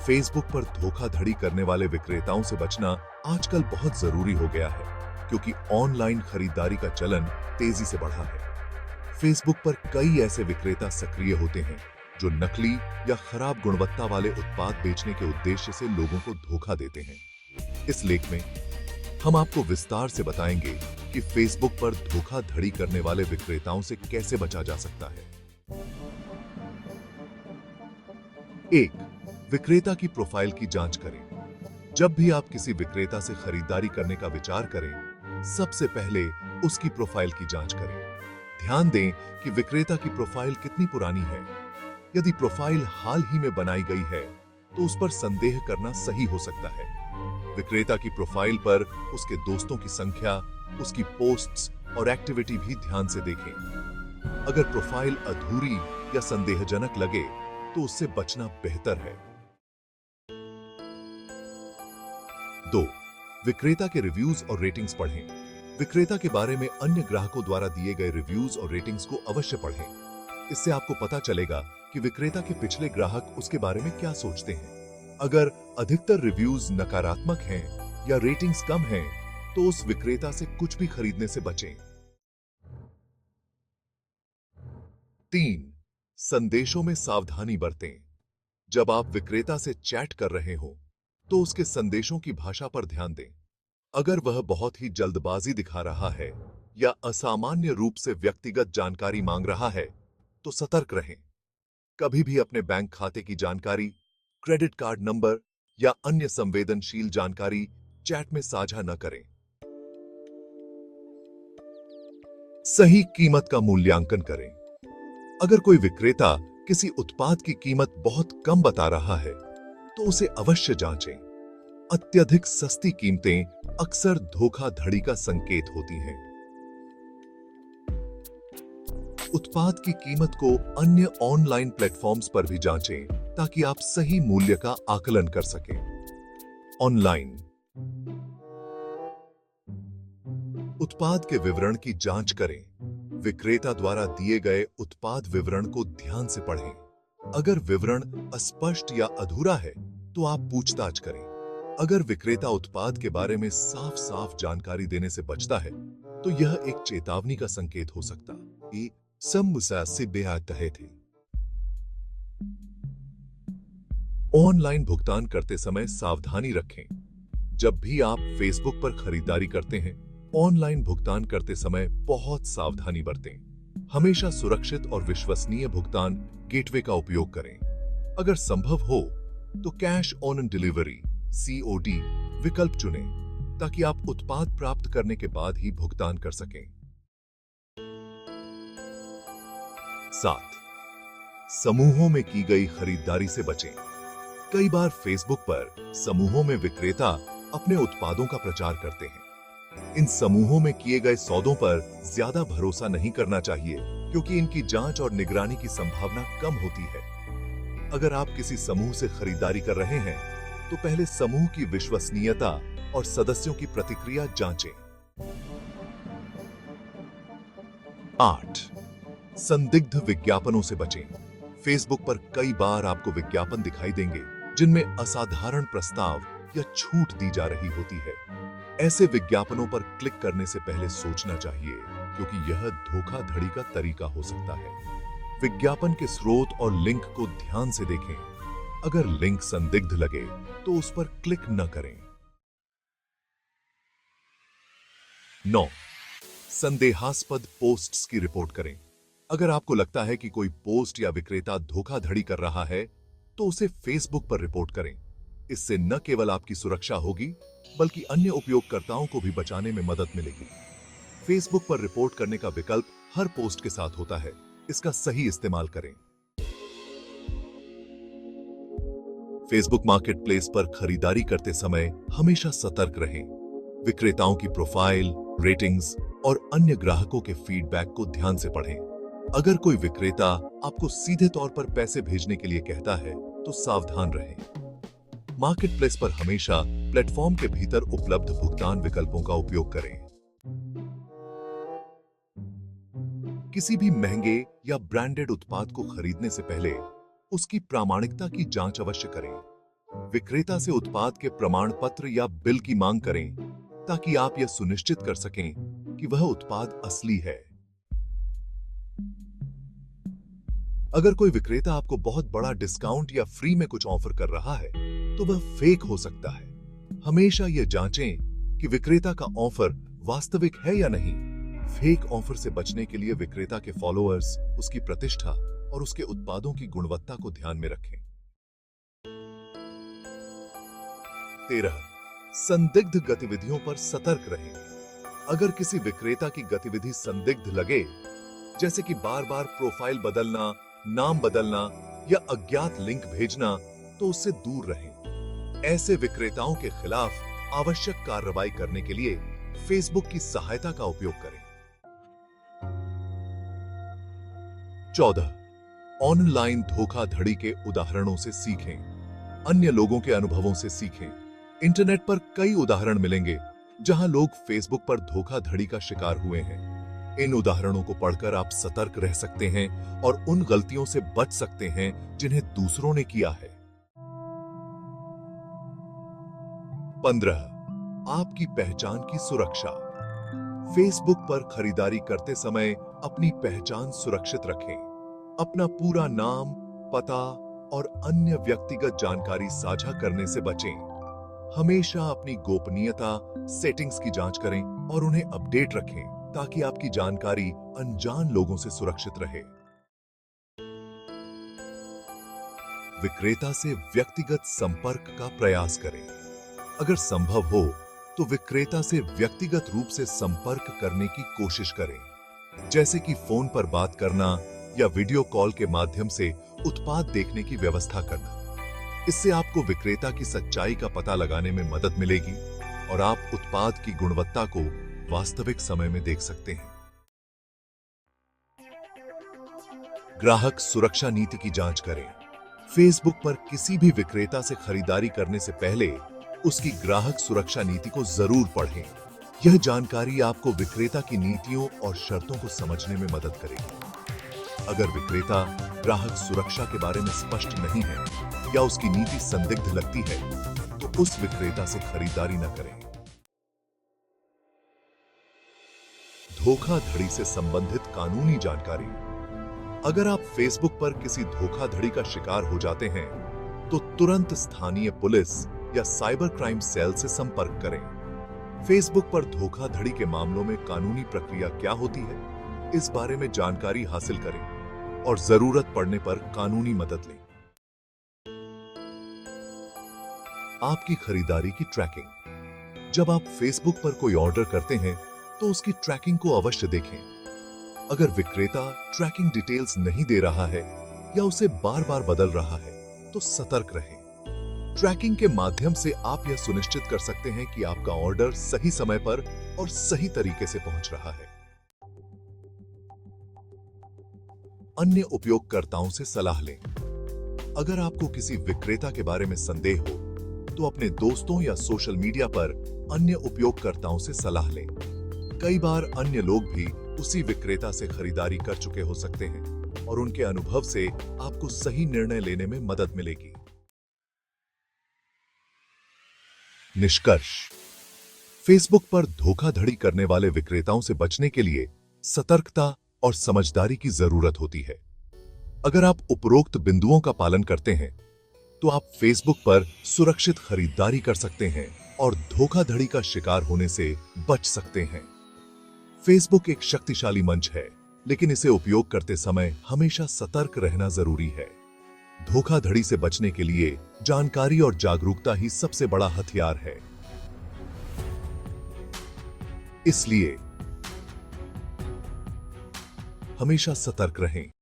Facebook पर धोखाधड़ी करने वाले विक्रेताओं से बचना आजकल बहुत जरूरी हो गया है, क्योंकि ऑनलाइन खरीदारी का चलन तेजी से बढ़ा है। फेसबुक पर कई ऐसे विक्रेता सक्रिय होते हैं जो नकली या खराब गुणवत्ता वाले उत्पाद बेचने के उद्देश्य से लोगों को धोखा देते हैं। इस लेख में हम आपको विस्तार से बताएंगे कि फेसबुक पर धोखाधड़ी करने वाले विक्रेताओं से कैसे बचा जा सकता है। 1. विक्रेता की प्रोफाइल की जांच करें। जब भी आप किसी विक्रेता से खरीदारी करने का विचार करें, सबसे पहले उसकी प्रोफाइल की जांच करें। ध्यान दें कि विक्रेता की प्रोफाइल कितनी पुरानी है। यदि प्रोफाइल हाल ही में बनाई गई है, तो उस पर संदेह करना सही हो सकता है। विक्रेता की प्रोफाइल पर उसके दोस्तों की संख्या, उसकी पोस्ट्स और एक्टिविटी भी ध्यान से देखें। अगर प्रोफाइल अधूरी या संदेहजनक लगे, तो उससे बचना बेहतर है। 2. विक्रेता के रिव्यूज और रेटिंग्स पढ़ें। विक्रेता के बारे में अन्य ग्राहकों द्वारा दिए गए रिव्यूज और रेटिंग्स को अवश्य पढ़ें। इससे आपको पता चलेगा कि विक्रेता के पिछले ग्राहक उसके बारे में क्या सोचते हैं। अगर अधिकतर रिव्यूज नकारात्मक हैं या रेटिंग्स कम हैं, तो उस विक्रेता से कुछ भी खरीदने से बचें। 3. संदेशों में सावधानी बरतें। जब आप विक्रेता से चैट कर रहे हो, तो उसके संदेशों की भाषा पर ध्यान दें। अगर वह बहुत ही जल्दबाजी दिखा रहा है या असामान्य रूप से व्यक्तिगत जानकारी मांग रहा है, तो सतर्क रहें। कभी भी अपने बैंक खाते की जानकारी, क्रेडिट कार्ड नंबर या अन्य संवेदनशील जानकारी चैट में साझा न करें। सही कीमत का मूल्यांकन करें। अगर कोई विक्रेता किसी उत्पाद की कीमत बहुत कम बता रहा है, तो उसे अवश्य जांचें। अत्यधिक सस्ती कीमतें अक्सर धोखाधड़ी का संकेत होती हैं। उत्पाद की कीमत को अन्य ऑनलाइन प्लेटफॉर्म्स पर भी जांचें, ताकि आप सही मूल्य का आकलन कर सकें। ऑनलाइन उत्पाद के विवरण की जांच करें। विक्रेता द्वारा दिए गए उत्पाद विवरण को ध्यान से पढ़ें। अगर विवरण अस्पष्ट या अधूरा है, तो आप पूछताछ करें। अगर विक्रेता उत्पाद के बारे में साफ-साफ जानकारी देने से बचता है, तो यह एक चेतावनी का संकेत हो सकता है। ऑनलाइन भुगतान करते समय सावधानी रखें। जब भी आप फेसबुक पर खरीदारी करते हैं, ऑनलाइन भुगतान करते समय बहुत सावधानी बरतें। हमेशा सुरक्षित और विश्वसनीय भुगतान गेटवे का उपयोग करें। अगर संभव हो, तो कैश ऑन डिलीवरी (COD) विकल्प चुनें, ताकि आप उत्पाद प्राप्त करने के बाद ही भुगतान कर सकें। 7. समूहों में की गई खरीदारी से बचें। कई बार फेसबुक पर समूहों में विक्रेता अपने उत्पादों का प्रचार करते हैं। इन समूहों में किए गए सौदों पर ज्यादा भरोसा नहीं करना चाहिए, क्योंकि इनकी जांच और निगरानी की संभावना कम होती है। अगर आप किसी समूह से खरीदारी कर रहे हैं, तो पहले समूह की विश्वसनीयता और सदस्यों की प्रतिक्रिया जांचें। 8. संदिग्ध विज्ञापनों से बचें। फेसबुक पर कई बार आपको विज्ञापन दिखाई देंगे जिनमें असाधारण प्रस्ताव या छूट दी जा रही होती है। ऐसे विज्ञापनों पर क्लिक करने से पहले सोचना चाहिए, क्योंकि यह धोखाधड़ी का तरीका हो सकता है। विज्ञापन के स्रोत और लिंक को ध्यान से देखें। अगर लिंक संदिग्ध लगे, तो उस पर क्लिक न करें। 9. संदेहास्पद पोस्ट्स की रिपोर्ट करें। अगर आपको लगता है कि कोई पोस्ट या विक्रेता धोखाधड़ी कर रहा है, तो उसे फेसबुक पर रिपोर्ट करें। इससे न केवल आपकी सुरक्षा होगी, बल्कि अन्य उपयोगकर्ताओं को भी बचाने में मदद मिलेगी। फेसबुक पर रिपोर्ट करने का विकल्प हर पोस्ट के साथ होता है। इसका सही इस्तेमाल करें। फेसबुक मार्केटप्लेस पर खरीदारी करते समय हमेशा सतर्क रहें। विक्रेताओं की प्रोफाइल, रेटिंग्स और अन्य ग्राहकों के फीडबैक को ध्यान से पढ़ें। अगर कोई विक्रेता आपको सीधे तौर पर पैसे भेजने के लिए कहता है, तो सावधान रहें। मार्केटप्लेस पर हमेशा प्लेटफॉर्म के भीतर उपलब्ध भुगतान विकल्पों का उपयोग करें। किसी भी महंगे या ब्रांडेड उत्पाद को खरीदने से पहले उसकी प्रामाणिकता की जांच अवश्य करें। विक्रेता से उत्पाद के प्रमाण पत्र या बिल की मांग करें ताकि आप यह सुनिश्चित कर सकें कि वह उत्पाद असली है। अगर कोई विक्रेता आपको बहुत बड़ा डिस्काउंट या फ्री में कुछ ऑफर कर रहा है तो वह फेक हो सकता है। हमेशा यह जांचें कि विक्रेता का ऑफर वास्तविक है या नहीं। फेक ऑफर से बचने के लिए विक्रेता के फॉलोअर्स, उसकी प्रतिष्ठा और उसके उत्पादों की गुणवत्ता को ध्यान में रखें। 13. संदिग्ध गतिविधियों पर सतर्क रहें। अगर किसी विक्रेता की गतिविधि संदिग्ध लगे, जैसे कि बार-बार प्रोफाइल बदलना, नाम बदलना या अज्ञात लिंक भेजना, तो उससे दूर रहें। ऐसे विक्रेताओं के खिलाफ आवश्यक कार्रवाई करने के लिए फेसबुक की सहायता का उपयोग करें। 14. ऑनलाइन धोखाधड़ी के उदाहरणों से सीखें। अन्य लोगों के अनुभवों से सीखें। इंटरनेट पर कई उदाहरण मिलेंगे जहां लोग फेसबुक पर धोखाधड़ी का शिकार हुए हैं। इन उदाहरणों को पढ़कर आप सतर्क रह सकते हैं और उन गलतियों से बच सकते हैं जिन्हें दूसरों ने किया है। 15. आपकी पहचान की सुरक्षा। फेसबुक पर खरीदारी करते समय अपनी पहचान सुरक्षित रखें। अपना पूरा नाम, पता और अन्य व्यक्तिगत जानकारी साझा करने से बचें। हमेशा अपनी गोपनीयता सेटिंग्स की जांच करें और उन्हें अपडेट रखें ताकि आपकी जानकारी अनजान लोगों से सुरक्षित रहे। विक्रेता से व्यक्तिगत संपर्क का प्रयास करें। अगर संभव हो तो विक्रेता से व्यक्तिगत रूप से संपर्क करने की कोशिश करें, जैसे कि फोन पर बात करना या वीडियो कॉल के माध्यम से उत्पाद देखने की व्यवस्था करना। इससे आपको विक्रेता की सच्चाई का पता लगाने में मदद मिलेगी और आप उत्पाद की गुणवत्ता को वास्तविक समय में देख सकते हैं। ग्राहक सुरक्षा नीति की जांच करें। फेसबुक पर किसी भी विक्रेता से खरीदारी करने से पहले उसकी ग्राहक सुरक्षा नीति को जरूर पढ़ें। यह जानकारी आपको विक्रेता की नीतियों और शर्तों को समझने में मदद करेगी। अगर विक्रेता ग्राहक सुरक्षा के बारे में स्पष्ट नहीं है या उसकी नीति संदिग्ध लगती है तो उस विक्रेता से खरीदारी न करें। धोखाधड़ी से संबंधित कानूनी जानकारी। अगर आप फेसबुक पर किसी धोखाधड़ी का शिकार हो जाते हैं तो तुरंत स्थानीय पुलिस या साइबर क्राइम सेल से संपर्क करें। फेसबुक पर धोखाधड़ी के मामलों में कानूनी प्रक्रिया क्या होती है, इस बारे में जानकारी हासिल करें और जरूरत पड़ने पर कानूनी मदद लें। आपकी खरीदारी की ट्रैकिंग। जब आप फेसबुक पर कोई ऑर्डर करते हैं तो उसकी ट्रैकिंग को अवश्य देखें। अगर विक्रेता ट्रैकिंग डिटेल्स नहीं दे रहा है या उसे बार-बार बदल रहा है तो सतर्क रहें। ट्रैकिंग के माध्यम से आप यह सुनिश्चित कर सकते हैं कि आपका ऑर्डर सही समय पर और सही तरीके से पहुंच रहा है। अन्य उपयोगकर्ताओं से सलाह लें। अगर आपको किसी विक्रेता के बारे में संदेह हो तो अपने दोस्तों या सोशल मीडिया पर अन्य उपयोगकर्ताओं से सलाह लें। कई बार अन्य लोग भी उसी विक्रेता से खरीदारी कर चुके हो सकते हैं और उनके अनुभव से आपको सही निर्णय लेने में मदद मिलेगी। निष्कर्ष। फेसबुक पर धोखाधड़ी करने वाले विक्रेताओं से बचने के लिए सतर्कता और समझदारी की जरूरत होती है। अगर आप उपरोक्त बिंदुओं का पालन करते हैं तो आप फेसबुक पर सुरक्षित खरीदारी कर सकते हैं और धोखाधड़ी का शिकार होने से बच सकते हैं। फेसबुक एक शक्तिशाली मंच है, लेकिन इसे उपयोग करते समय हमेशा सतर्क रहना जरूरी है। धोखाधड़ी से बचने के लिए जानकारी और जागरूकता ही सबसे बड़ा हथियार है। इसलिए हमेशा सतर्क रहें।